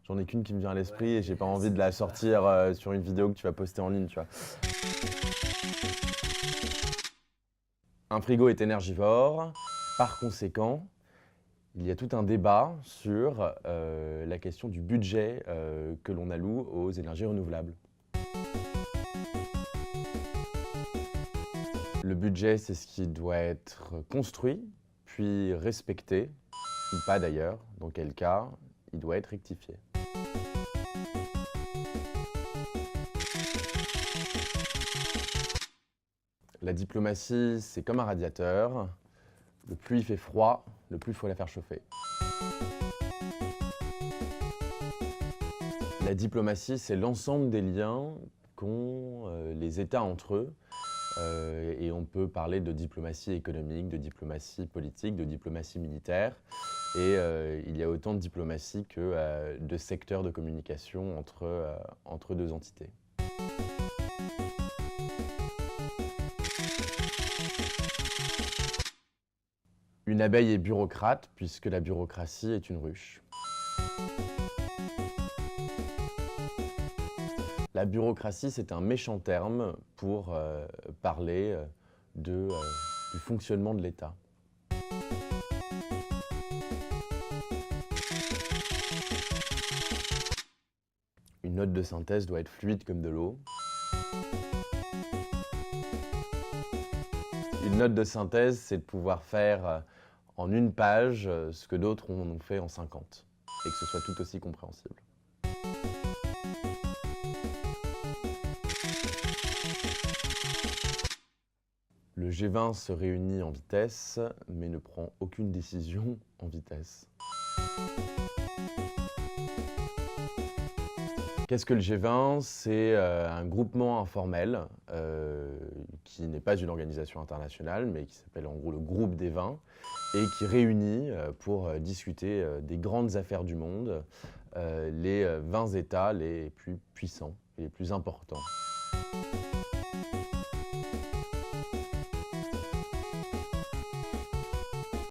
J'en ai qu'une qui me vient à l'esprit et j'ai pas envie de la sortir sur une vidéo que tu vas poster en ligne, tu vois. Un frigo est énergivore. Par conséquent, il y a tout un débat sur la question du budget que l'on alloue aux énergies renouvelables. Le budget, c'est ce qui doit être construit, puis respecté, ou pas d'ailleurs, dans quel cas il doit être rectifié. La diplomatie, c'est comme un radiateur. Le plus il fait froid, le plus il faut la faire chauffer. La diplomatie, c'est l'ensemble des liens qu'ont les États entre eux. Et on peut parler de diplomatie économique, de diplomatie politique, de diplomatie militaire. Et il y a autant de diplomatie que de secteurs de communication entre deux entités. Une abeille est bureaucrate puisque la bureaucratie est une ruche. La bureaucratie, c'est un méchant terme pour parler du fonctionnement de l'État. Une note de synthèse doit être fluide comme de l'eau. Une note de synthèse, c'est de pouvoir faire en une page ce que d'autres ont fait en 50 et que ce soit tout aussi compréhensible. Le G20 se réunit en vitesse, mais ne prend aucune décision en vitesse. Qu'est-ce que le G20? C'est un groupement informel qui n'est pas une organisation internationale, mais qui s'appelle en gros le groupe des 20 et qui réunit pour discuter des grandes affaires du monde les 20 États les plus puissants et les plus importants.